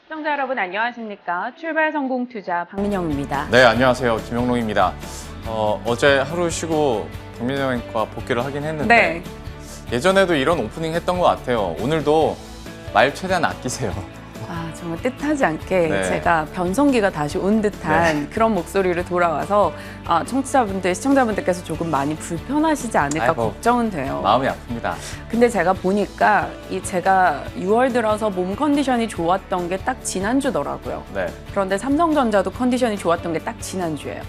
시청자 여러분 안녕하십니까? 출발 성공 투자 박민영입니다. 네, 안녕하세요. 김영롱입니다. 어제 하루 쉬고 박민영과 복귀를 하긴 했는데 네. 예전에도 이런 오프닝 했던 것 같아요. 오늘도 말 최대한 아끼세요. 아, 정말 뜻하지 않게 네. 제가 변성기가 다시 온 듯한 그런 목소리로 돌아와서 청취자분들, 시청자분들께서 조금 많이 불편하시지 않을까 아이고, 걱정은 돼요. 마음이 아픕니다. 근데 제가 보니까 제가 6월 들어서 몸 컨디션이 좋았던 게 딱 지난주더라고요. 네. 그런데 삼성전자도 컨디션이 좋았던 게 딱 지난주예요.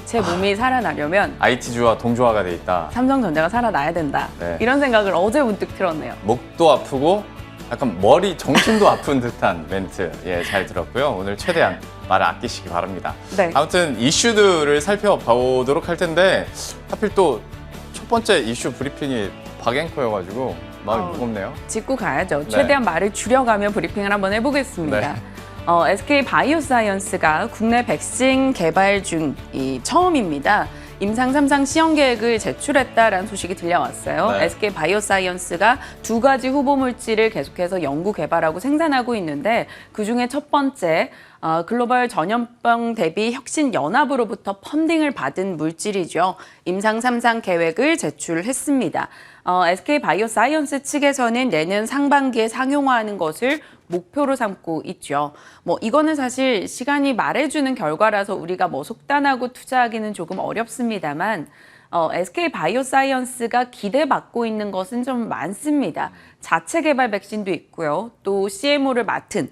제 몸이 살아나려면 IT주와 동조화가 돼 있다. 삼성전자가 살아나야 된다. 네. 이런 생각을 어제 문득 들었네요. 목도 아프고 약간 머리, 정신도 아픈 듯한 멘트 잘 들었고요. 오늘 최대한 말을 아끼시기 바랍니다. 네. 아무튼 이슈들을 살펴보도록 할 텐데 하필 또 첫 번째 이슈 브리핑이 박앵커여가지고 마음이 무겁네요. 짚고 가야죠. 네. 최대한 말을 줄여가며 브리핑을 한번 해보겠습니다. 네. SK 바이오사이언스가 국내 백신 개발 중이 처음입니다. 임상 3상 시험 계획을 제출했다라는 소식이 들려왔어요. 네. SK 바이오사이언스가 두 가지 후보 물질을 계속해서 연구 개발하고 생산하고 있는데 그중에 첫 번째 글로벌 전염병 대비 혁신 연합으로부터 펀딩을 받은 물질이죠. 임상 3상 계획을 제출했습니다. SK 바이오사이언스 측에서는 내년 상반기에 상용화하는 것을 목표로 삼고 있죠. 이거는 사실 시간이 말해주는 결과라서 우리가 속단하고 투자하기는 조금 어렵습니다만 SK 바이오사이언스가 기대받고 있는 것은 좀 많습니다. 자체 개발 백신도 있고요. 또 CDMO를 맡은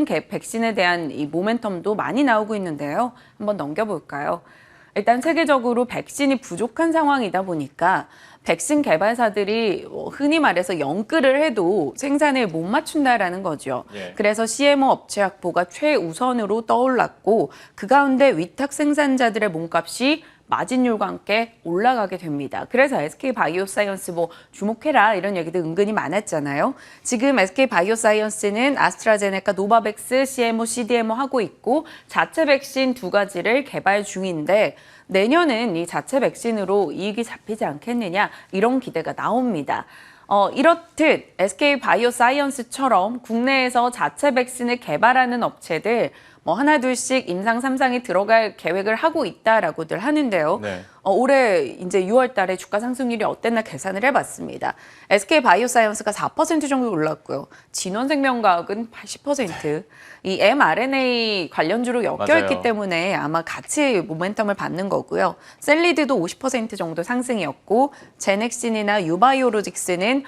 백신에 대한 이 모멘텀도 많이 나오고 있는데요. 한번 넘겨볼까요? 일단 세계적으로 백신이 부족한 상황이다 보니까 백신 개발사들이 흔히 말해서 영끌을 해도 생산을 못 맞춘다라는 거죠. 예. 그래서 CMO 업체 확보가 최우선으로 떠올랐고 그 가운데 위탁 생산자들의 몸값이 마진율과 함께 올라가게 됩니다. 그래서 SK 바이오사이언스 주목해라 이런 얘기도 은근히 많았잖아요. 지금 SK 바이오사이언스는 아스트라제네카, 노바백스, CMO, CDMO 하고 있고 자체 백신 두 가지를 개발 중인데 내년은 이 자체 백신으로 이익이 잡히지 않겠느냐 이런 기대가 나옵니다. 이렇듯 SK 바이오사이언스처럼 국내에서 자체 백신을 개발하는 업체들 하나 둘씩 임상 3상에 들어갈 계획을 하고 있다라고들 하는데요. 네. 올해 이제 6월 달에 주가 상승률이 어땠나 계산을 해봤습니다. SK 바이오사이언스가 4% 정도 올랐고요. 진원생명과학은 80%. 이 mRNA 관련주로 엮여있기 맞아요. 때문에 아마 같이 모멘텀을 받는 거고요. 셀리드도 50% 정도 상승이었고 제넥신이나 유바이오로직스는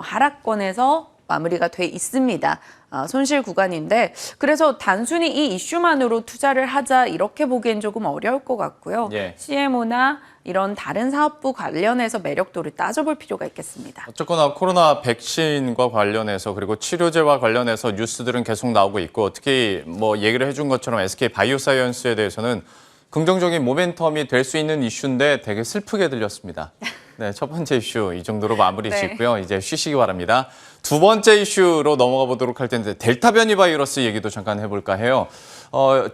하락권에서 마무리가 돼 있습니다. 손실 구간인데 그래서 단순히 이 이슈만으로 투자를 하자 이렇게 보기엔 조금 어려울 것 같고요. 예. CMO나 이런 다른 사업부 관련해서 매력도를 따져볼 필요가 있겠습니다. 어쨌거나 코로나 백신과 관련해서 그리고 치료제와 관련해서 뉴스들은 계속 나오고 있고 특히 얘기를 해준 것처럼 SK 바이오사이언스에 대해서는 긍정적인 모멘텀이 될 수 있는 이슈인데 되게 슬프게 들렸습니다. 네, 첫 번째 이슈 이 정도로 마무리 짓고요. 이제 쉬시기 바랍니다. 두 번째 이슈로 넘어가 보도록 할 텐데 델타 변이 바이러스 얘기도 잠깐 해볼까 해요.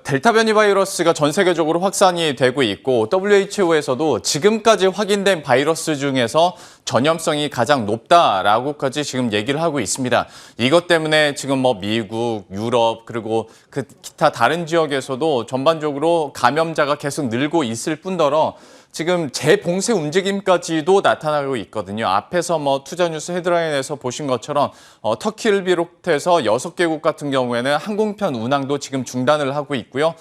델타 변이 바이러스가 전 세계적으로 확산이 되고 있고 WHO에서도 지금까지 확인된 바이러스 중에서 전염성이 가장 높다라고까지 지금 얘기를 하고 있습니다. 이것 때문에 지금 미국, 유럽 그리고 기타 다른 지역에서도 전반적으로 감염자가 계속 늘고 있을 뿐더러 지금 재봉쇄 움직임까지도 나타나고 있거든요. 앞에서 투자뉴스 헤드라인에서 보신 것처럼 터키를 비롯해서 6개국 같은 경우에는 항공편 운항도 지금 중단을 하고 있고요.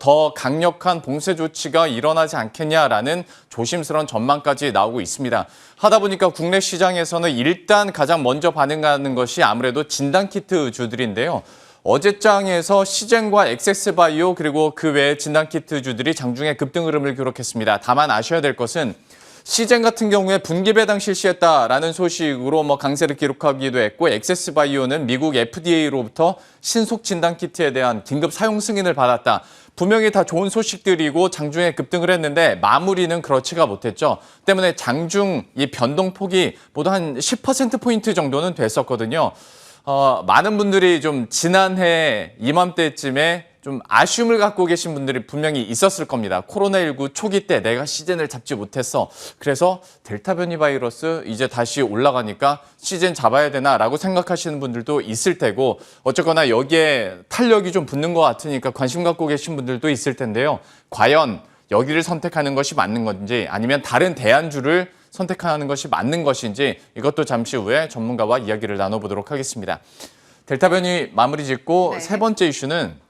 더 강력한 봉쇄 조치가 일어나지 않겠냐라는 조심스러운 전망까지 나오고 있습니다. 하다 보니까 국내 시장에서는 일단 가장 먼저 반응하는 것이 아무래도 진단키트 주들인데요. 어제장에서 시젠과 엑세스바이오 그리고 그 외의 진단키트 주들이 장중에 급등 흐름을 기록했습니다. 다만 아셔야 될 것은 시젠 같은 경우에 분기 배당 실시했다라는 소식으로 강세를 기록하기도 했고 엑세스바이오는 미국 FDA로부터 신속 진단키트에 대한 긴급 사용 승인을 받았다. 분명히 다 좋은 소식들이고 장중에 급등을 했는데 마무리는 그렇지가 못했죠. 때문에 장중 이 변동폭이 모두 한 10%포인트 정도는 됐었거든요. 많은 분들이 좀 지난해 이맘때쯤에 좀 아쉬움을 갖고 계신 분들이 분명히 있었을 겁니다. 코로나19 초기 때 내가 시즌을 잡지 못했어. 그래서 델타 변이 바이러스 이제 다시 올라가니까 시즌 잡아야 되나라고 생각하시는 분들도 있을 테고 어쨌거나 여기에 탄력이 좀 붙는 것 같으니까 관심 갖고 계신 분들도 있을 텐데요. 과연 여기를 선택하는 것이 맞는 건지 아니면 다른 대안주를 선택하는 것이 맞는 것인지 이것도 잠시 후에 전문가와 이야기를 나눠보도록 하겠습니다. 델타 변이 마무리 짓고 네. 세 번째 이슈는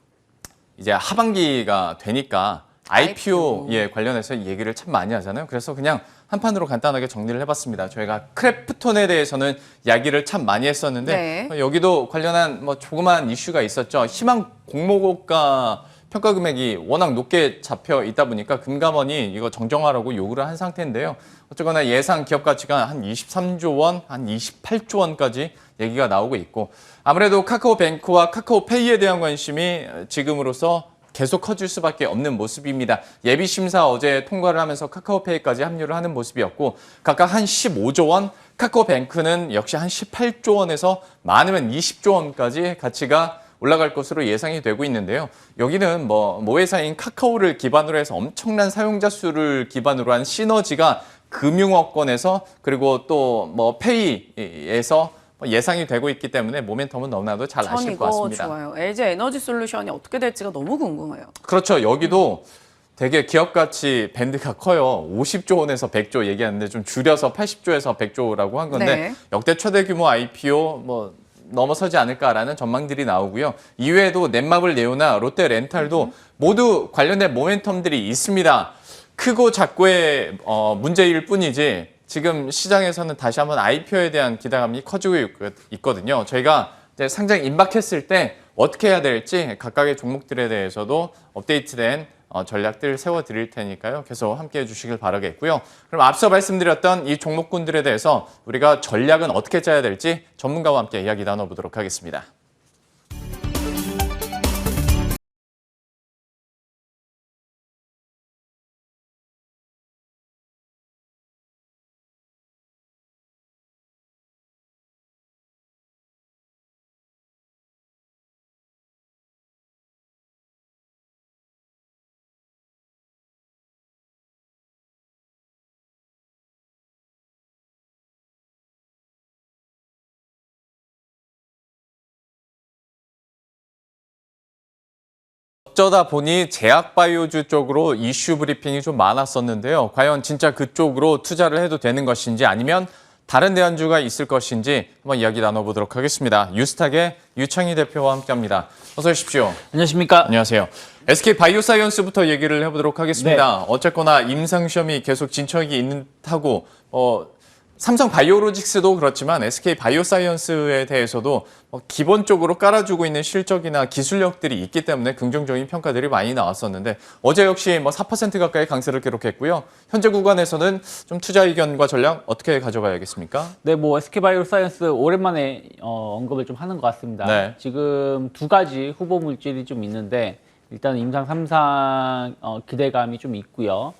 이제 하반기가 되니까 IPO 예, 관련해서 얘기를 참 많이 하잖아요. 그래서 그냥 한 판으로 간단하게 정리를 해봤습니다. 저희가 크래프톤에 대해서는 이야기를 참 많이 했었는데 네. 여기도 관련한 뭐 조그만 이슈가 있었죠. 희망 공모고가 평가 금액이 워낙 높게 잡혀 있다 보니까 금감원이 이거 정정하라고 요구를 한 상태인데요. 어쨌거나 예상 기업 가치가 한 23조 원, 한 28조 원까지 얘기가 나오고 있고 아무래도 카카오뱅크와 카카오페이에 대한 관심이 지금으로서 계속 커질 수밖에 없는 모습입니다. 예비심사 어제 통과를 하면서 카카오페이까지 합류를 하는 모습이었고 각각 한 15조 원, 카카오뱅크는 역시 한 18조 원에서 많으면 20조 원까지 가치가 올라갈 것으로 예상이 되고 있는데요. 여기는 모회사인 카카오를 기반으로 해서 엄청난 사용자 수를 기반으로 한 시너지가 금융업권에서 그리고 또 페이에서 예상이 되고 있기 때문에 모멘텀은 너무나도 잘 아실 것 같습니다. 좋아요. LG 에너지 솔루션이 어떻게 될지가 너무 궁금해요. 그렇죠. 여기도 되게 기업 가치 밴드가 커요. 50조 원에서 100조 얘기하는데 좀 줄여서 80조에서 100조라고 한 건데 네. 역대 최대 규모 IPO 넘어서지 않을까라는 전망들이 나오고요. 이외에도 넷마블 네오나 롯데 렌탈도 모두 관련된 모멘텀들이 있습니다. 크고 작고의 문제일 뿐이지 지금 시장에서는 다시 한번 IPO에 대한 기대감이 커지고 있거든요. 저희가 이제 상장 임박했을 때 어떻게 해야 될지 각각의 종목들에 대해서도 업데이트된 전략들 세워드릴 테니까요. 계속 함께해 주시길 바라겠고요. 그럼 앞서 말씀드렸던 이 종목군들에 대해서 우리가 전략은 어떻게 짜야 될지 전문가와 함께 이야기 나눠보도록 하겠습니다. 어쩌다 보니 제약바이오주 쪽으로 이슈 브리핑이 좀 많았었는데요. 과연 진짜 그쪽으로 투자를 해도 되는 것인지 아니면 다른 대안주가 있을 것인지 한번 이야기 나눠보도록 하겠습니다. 유스탁의 유창희 대표와 함께합니다. 어서 오십시오. 안녕하십니까? 안녕하세요. SK 바이오사이언스부터 얘기를 해보도록 하겠습니다. 네. 어쨌거나 임상시험이 계속 진척이 있는 타고 삼성 바이오로직스도 그렇지만 SK 바이오사이언스에 대해서도 기본적으로 깔아주고 있는 실적이나 기술력들이 있기 때문에 긍정적인 평가들이 많이 나왔었는데 어제 역시 4% 가까이 강세를 기록했고요. 현재 구간에서는 좀 투자 의견과 전략 어떻게 가져가야겠습니까? 네, SK 바이오사이언스 오랜만에 언급을 좀 하는 것 같습니다. 네. 지금 두 가지 후보 물질이 좀 있는데 일단 임상 3상 기대감이 좀 있고요.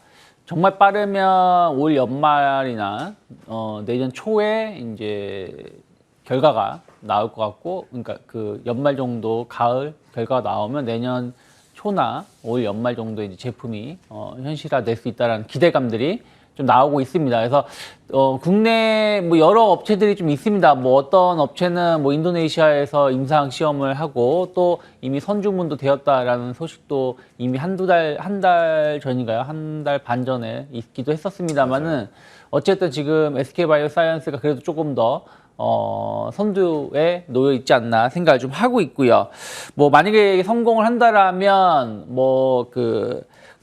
정말 빠르면 올 연말이나 내년 초에 이제 결과가 나올 것 같고, 그러니까 그 연말 정도 가을 결과가 나오면 내년 초나 올 연말 정도 이제 제품이 현실화될 수 있다라는 기대감들이 좀 나오고 있습니다. 그래서 국내 여러 업체들이 좀 있습니다. 어떤 업체는 인도네시아에서 임상 시험을 하고 또 이미 선주문도 되었다라는 소식도 이미 한 달 전인가요? 한 달 반 전에 있기도 했었습니다만은 어쨌든 지금 SK 바이오사이언스가 그래도 조금 더 선두에 놓여 있지 않나 생각을 좀 하고 있고요. 만약에 성공을 한다라면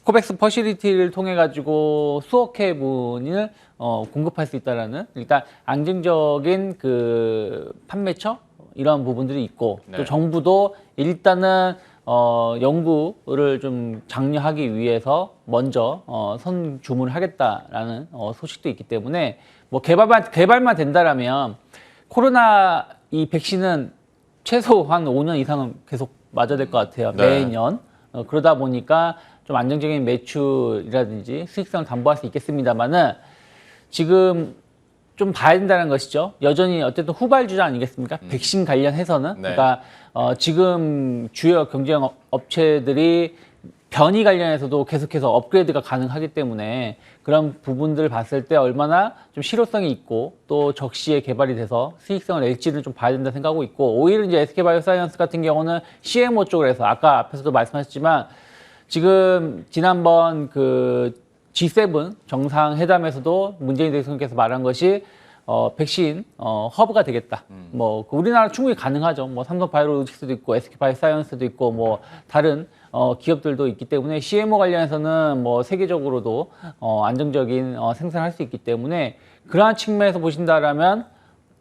코백스 퍼시리티를 통해 가지고 수억 회분을 공급할 수 있다라는 일단 안정적인 그 판매처 이런 부분들이 있고 네. 또 정부도 일단은 연구를 좀 장려하기 위해서 먼저 선 주문을 하겠다라는 소식도 있기 때문에 개발만 된다라면 코로나 이 백신은 최소 한 5년 이상은 계속 맞아야 될 것 같아요. 네. 매년. 그러다 보니까 좀 안정적인 매출이라든지 수익성을 담보할 수 있겠습니다만은 지금 좀 봐야 된다는 것이죠. 여전히 어쨌든 후발주자 아니겠습니까? 백신 관련해서는. 네. 그러니까 지금 주요 경쟁 업체들이 변이 관련해서도 계속해서 업그레이드가 가능하기 때문에 그런 부분들을 봤을 때 얼마나 좀 실효성이 있고 또 적시에 개발이 돼서 수익성을 낼지를 좀 봐야 된다 생각하고 있고, 오히려 이제 SK바이오사이언스 같은 경우는 CMO 쪽으로 해서 아까 앞에서도 말씀하셨지만 지금 지난번 그 G7 정상회담에서도 문재인 대통령께서 말한 것이 백신 허브가 되겠다. 뭐 우리나라 충분히 가능하죠. 뭐 삼성바이오로직스도 있고 SK바이오사이언스도 있고 뭐 다른 기업들도 있기 때문에 CMO 관련해서는 뭐 세계적으로도 안정적인 생산할 수 있기 때문에 그러한 측면에서 보신다라면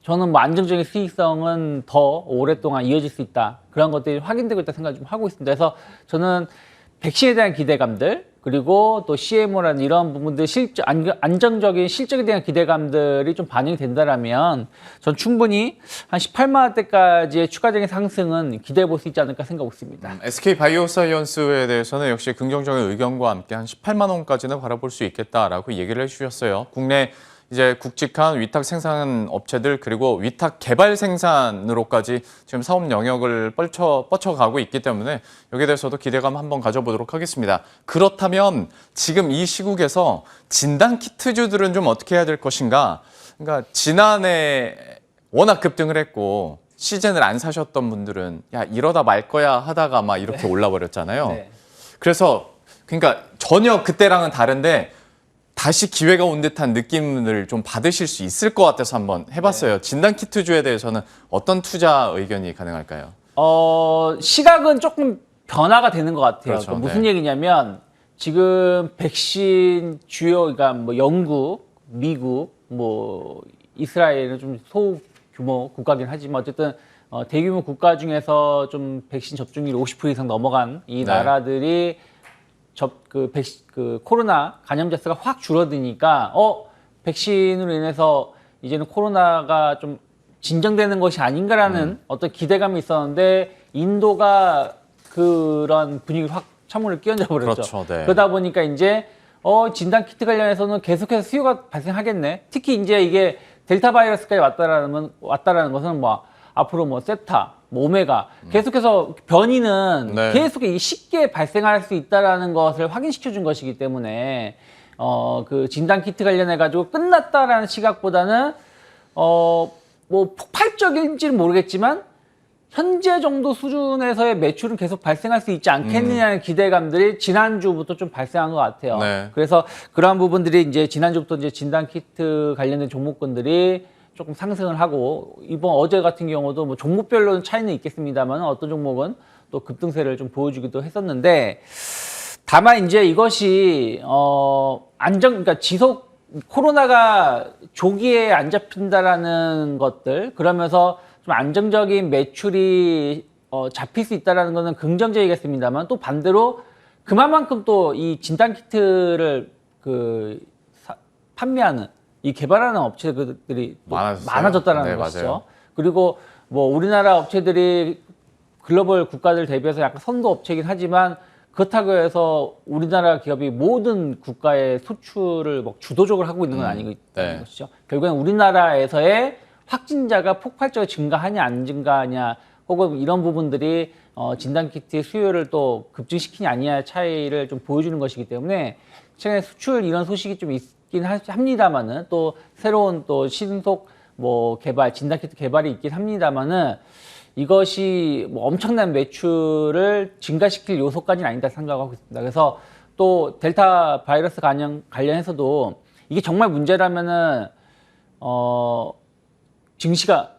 저는 뭐 안정적인 수익성은 더 오랫동안 이어질 수 있다. 그런 것들이 확인되고 있다 생각을 좀 하고 있습니다. 그래서 저는 백신에 대한 기대감들 그리고 또 CMO라는 이런 부분들 안정적인 실적에 대한 기대감들이 좀 반영이 된다라면 전 충분히 한 18만 원대까지의 추가적인 상승은 기대해 볼 수 있지 않을까 생각하고 있습니다. SK 바이오사이언스에 대해서는 역시 긍정적인 의견과 함께 한 18만 원까지는 바라볼 수 있겠다라고 얘기를 해주셨어요. 국내 이제 굵직한 위탁 생산 업체들 그리고 위탁 개발 생산으로까지 지금 사업 영역을 뻗쳐가고 있기 때문에 여기에 대해서도 기대감 한번 가져보도록 하겠습니다. 그렇다면 지금 이 시국에서 진단 키트주들은 좀 어떻게 해야 될 것인가? 그러니까 지난해 워낙 급등을 했고 시즌을 안 사셨던 분들은 야 이러다 말 거야 하다가 막 이렇게 올라버렸잖아요. 네. 그래서 그러니까 전혀 그때랑은 다른데 다시 기회가 온 듯한 느낌을 좀 받으실 수 있을 것 같아서 한번 해봤어요. 진단 키트주에 대해서는 어떤 투자 의견이 가능할까요? 시각은 조금 변화가 되는 것 같아요. 그렇죠. 그러니까 무슨 네. 얘기냐면 지금 백신 주요, 그러니까 뭐 영국, 미국, 뭐 이스라엘은 좀 소규모 국가긴 하지만 어쨌든 대규모 국가 중에서 좀 백신 접종률이 50% 이상 넘어간 이 네. 나라들이 코로나 감염자 수가 확 줄어드니까 백신으로 인해서 이제는 코로나가 좀 진정되는 것이 아닌가라는 어떤 기대감이 있었는데 인도가 그런 분위기를 확 찬물을 끼얹어 버렸죠. 그렇죠, 네. 그러다 보니까 이제 진단 키트 관련해서는 계속해서 수요가 발생하겠네. 특히 이제 이게 델타 바이러스까지 왔다라는 것은 뭐 앞으로 뭐 세타, 뭐 오메가 계속해서 변이는 네. 계속 쉽게 발생할 수 있다라는 것을 확인시켜 준 것이기 때문에 그 진단 키트 관련해 가지고 끝났다라는 시각보다는 뭐 폭발적인지는 모르겠지만 현재 정도 수준에서의 매출은 계속 발생할 수 있지 않겠느냐는 기대감들이 지난주부터 좀 발생한 것 같아요. 네. 그래서 그러한 부분들이 이제 지난주부터 이제 진단 키트 관련된 종목군들이 조금 상승을 하고 이번 어제 같은 경우도 뭐 종목별로는 차이는 있겠습니다만 어떤 종목은 또 급등세를 좀 보여주기도 했었는데, 다만 이제 이것이 그러니까 지속 코로나가 조기에 안 잡힌다라는 것들, 그러면서 좀 안정적인 매출이 잡힐 수 있다라는 것은 긍정적이겠습니다만 또 반대로 그만큼 또 이 진단 키트를 판매하는 이 개발하는 업체들이 많아졌다는 네, 것이죠. 맞아요. 그리고 뭐 우리나라 업체들이 글로벌 국가들 대비해서 약간 선도 업체이긴 하지만 그렇다고 해서 우리나라 기업이 모든 국가의 수출을 뭐 주도적으로 하고 있는 건 아니고 있다는 네. 것이죠. 결국엔 우리나라에서의 확진자가 폭발적으로 증가하냐 안 증가하냐 혹은 이런 부분들이 진단키트의 수요를 또 급증시키냐 아니냐의 차이를 좀 보여주는 것이기 때문에 최근에 수출 이런 소식이 좀 있긴 합니다만은 또 새로운 또 신속 뭐 개발 진단키트 개발이 있긴 합니다만은 이것이 뭐 엄청난 매출을 증가시킬 요소까지는 아니다 생각하고 있습니다. 그래서 또 델타 바이러스 관련해서도 이게 정말 문제라면은 증시가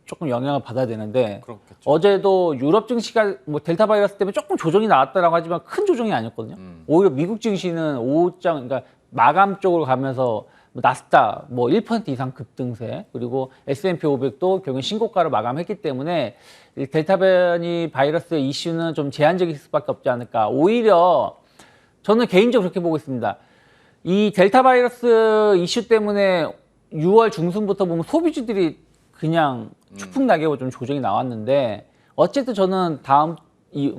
조금 영향을 받아야 되는데 그렇겠죠. 어제도 유럽 증시가 뭐 델타 바이러스 때문에 조금 조정이 나왔다라고 하지만 큰 조정이 아니었거든요. 오히려 미국 증시는 그러니까 마감 쪽으로 가면서 뭐 나스닥 뭐 1% 이상 급등세, 그리고 S&P 500도 결국 신고가로 마감했기 때문에 이 델타 변이 바이러스의 이슈는 좀 제한적일 수밖에 없지 않을까. 오히려 저는 개인적으로 그렇게 보고 있습니다. 이 델타 바이러스 이슈 때문에 6월 중순부터 보면 소비주들이 그냥 추풍나게 좀 조정이 나왔는데 어쨌든 저는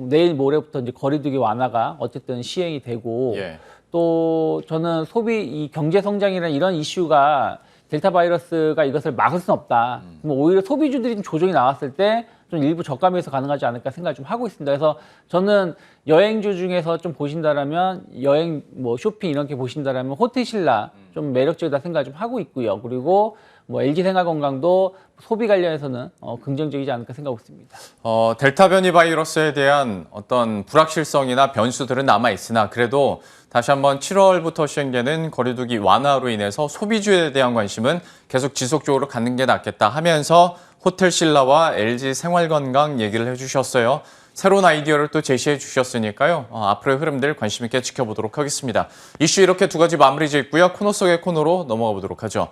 내일 모레부터 이제 거리두기 완화가 어쨌든 시행이 되고 예. 또 저는 이 경제 성장이라는 이런 이슈가 델타 바이러스가 이것을 막을 수는 없다. 그럼 오히려 소비주들이 좀 조정이 나왔을 때 좀 일부 저감해서 가능하지 않을까 생각을 좀 하고 있습니다. 그래서 저는 여행주 중에서 좀 보신다라면 여행 뭐 쇼핑 이렇게 보신다라면 호텔신라 좀 매력적이다 생각을 좀 하고 있고요. 그리고 뭐 LG생활건강도 소비 관련해서는 긍정적이지 않을까 생각하고 있습니다. 델타 변이 바이러스에 대한 어떤 불확실성이나 변수들은 남아 있으나 그래도 다시 한번 7월부터 시행되는 거리두기 완화로 인해서 소비주에 대한 관심은 계속 지속적으로 갖는 게 낫겠다 하면서 호텔신라와 LG생활건강 얘기를 해주셨어요. 새로운 아이디어를 또 제시해 주셨으니까요. 앞으로의 흐름들 관심 있게 지켜보도록 하겠습니다. 이슈 이렇게 두 가지 마무리 짓고요. 코너 속의 코너로 넘어가 보도록 하죠.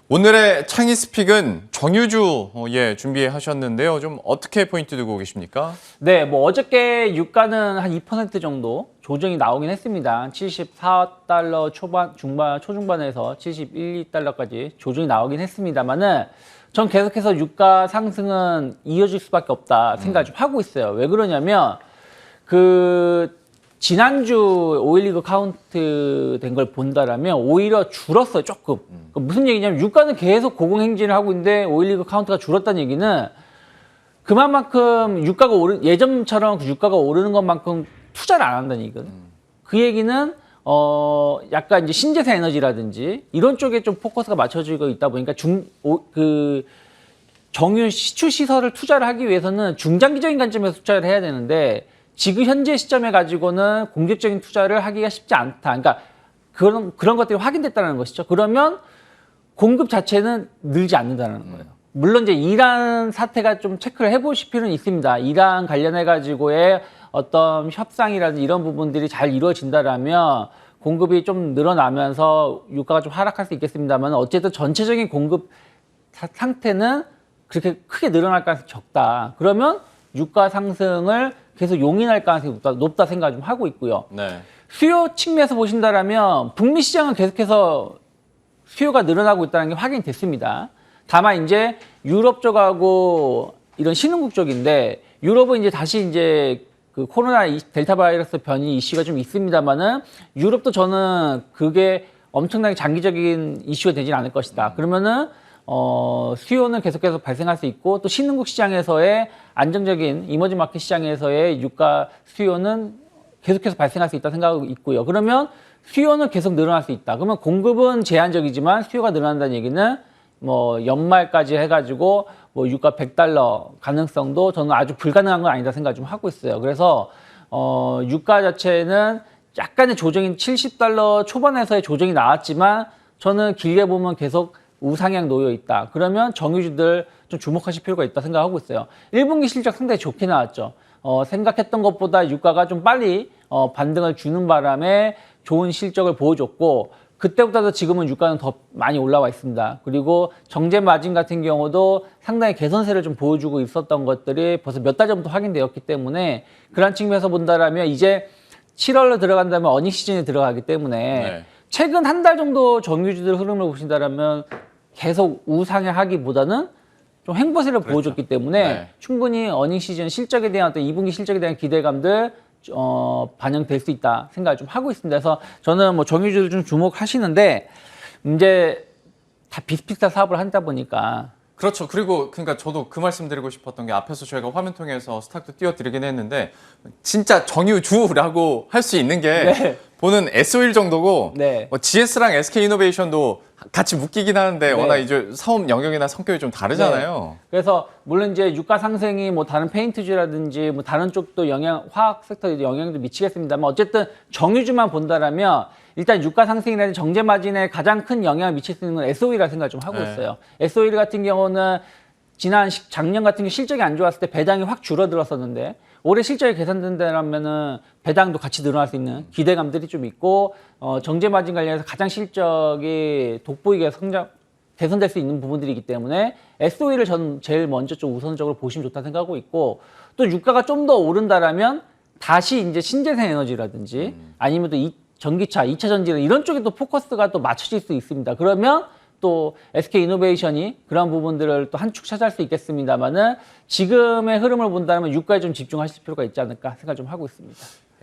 오늘의 창의 스픽은 정유주 준비하셨는데요. 좀 어떻게 포인트 두고 계십니까? 네, 뭐 어저께 유가는 한 2% 정도 조정이 나오긴 했습니다. 74달러 초중반에서 71, 2달러까지 조정이 나오긴 했습니다만은 전 계속해서 유가 상승은 이어질 수밖에 없다 생각을 좀 하고 있어요. 왜 그러냐면 지난주 오일리그 카운트 된 걸 본다라면 오히려 줄었어요, 조금. 무슨 얘기냐면 유가는 계속 고공행진을 하고 있는데 오일리그 카운트가 줄었다는 얘기는 그만큼 유가가 예전처럼 유가가 오르는 것만큼 투자를 안 한다는 얘기거든. 그 얘기는 약간 이제 신재생 에너지라든지 이런 쪽에 좀 포커스가 맞춰지고 있다 보니까 정유 시추 시설을 투자를 하기 위해서는 중장기적인 관점에서 투자를 해야 되는데 지금 현재 시점에 가지고는 공격적인 투자를 하기가 쉽지 않다. 그러니까 그런 것들이 확인됐다는 것이죠. 그러면 공급 자체는 늘지 않는다는 거예요. 물론 이제 이란 사태가 좀 체크를 해보실 필요는 있습니다. 이란 관련해 가지고의 어떤 협상이라든지 이런 부분들이 잘 이루어진다라면 공급이 좀 늘어나면서 유가가 좀 하락할 수 있겠습니다만 어쨌든 전체적인 공급 상태는 그렇게 크게 늘어날 가능성이 적다. 그러면 유가 상승을 계속 용인할 가능성이 높다 생각을 좀 하고 있고요. 네. 수요 측면에서 보신다라면 북미 시장은 계속해서 수요가 늘어나고 있다는 게 확인이 됐습니다. 다만 이제 유럽 쪽하고 이런 신흥국 쪽인데 유럽은 이제 다시 이제 그 코로나 델타 바이러스 변이 이슈가 좀 있습니다만은 유럽도 저는 그게 엄청나게 장기적인 이슈가 되지는 않을 것이다. 그러면은 수요는 계속해서 발생할 수 있고 또 신흥국 시장에서의 안정적인 이머징 마켓 시장에서의 유가 수요는 계속해서 발생할 수 있다 생각하고 있고요. 그러면 수요는 계속 늘어날 수 있다. 그러면 공급은 제한적이지만 수요가 늘어난다는 얘기는 뭐 연말까지 해가지고 뭐 유가 100달러 가능성도 저는 아주 불가능한 건 아니다 생각 좀 하고 있어요. 그래서 유가 자체는 약간의 조정인 70달러 초반에서의 조정이 나왔지만 저는 길게 보면 계속 우상향 놓여 있다. 그러면 정유주들 좀 주목하실 필요가 있다 생각하고 있어요. 1분기 실적 상당히 좋게 나왔죠. 생각했던 것보다 유가가 좀 빨리 반등을 주는 바람에 좋은 실적을 보여줬고 그때보다도 지금은 유가는 더 많이 올라와 있습니다. 그리고 정제 마진 같은 경우도 상당히 개선세를 좀 보여주고 있었던 것들이 벌써 몇 달 전부터 확인되었기 때문에 그런 측면에서 본다라면 이제 7월로 들어간다면 어닝 시즌에 들어가기 때문에 네. 최근 한 달 정도 정유주들 흐름을 보신다라면 계속 우상향하기보다는 좀 횡보세를 보여줬기 때문에 네. 충분히 어닝 시즌 실적에 대한 어떤 2분기 실적에 대한 기대감들 반영될 수 있다 생각을 좀 하고 있습니다. 그래서 저는 뭐 정유주들 좀 주목하시는데 이제 다 비슷비슷한 사업을 하다 보니까 그렇죠. 그리고 그러니까 저도 그 말씀 드리고 싶었던 게 앞에서 저희가 화면 통해서 스탁도 띄워드리긴 했는데 진짜 정유주라고 할 수 있는 게 네. 보는 S-오일 정도고 네. 뭐 GS랑 SK이노베이션도 같이 묶이긴 하는데 네. 워낙 이제 사업 영역이나 성격이 좀 다르잖아요. 그래서 물론 이제 유가 상승이 뭐 다른 페인트주라든지 뭐 다른 쪽도 화학 섹터에 영향도 미치겠습니다만 어쨌든 정유주만 본다라면 일단 유가 상승이라든지 정제 마진에 가장 큰 영향을 미칠 수 있는 건 S-오일이라 생각을 좀 하고 네. 있어요. S-오일 같은 경우는 작년 같은 경우 실적이 안 좋았을 때 배당이 확 줄어들었었는데 올해 실적이 개선된다면은 배당도 같이 늘어날 수 있는 기대감들이 좀 있고 정제 마진 관련해서 가장 실적이 돋보이게 개선될 수 있는 부분들이기 때문에 S-오일을 저는 제일 먼저 좀 우선적으로 보시면 좋다 생각하고 있고 또 유가가 좀 더 오른다라면 다시 이제 신재생 에너지라든지 아니면 또 전기차, 2차 전지를 이런 쪽에 또 포커스가 또 맞춰질 수 있습니다. 그러면 또 SK이노베이션이 그런 부분들을 또 한 축 차지할 수 있겠습니다만은 지금의 흐름을 본다면 유가에 좀 집중하실 필요가 있지 않을까 생각 좀 하고 있습니다.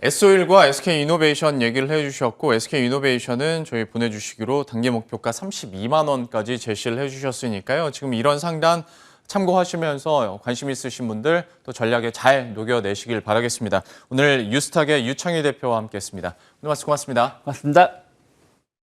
S-오일과 SK이노베이션 얘기를 해주셨고 SK이노베이션은 저희 보내주시기로 단기 목표가 32만 원까지 제시를 해주셨으니까요. 지금 이런 상단 참고하시면서 관심 있으신 분들 또 전략에 잘 녹여내시길 바라겠습니다. 오늘 유스탁의 유창희 대표와 함께했습니다. 오늘 말씀 고맙습니다. 고맙습니다.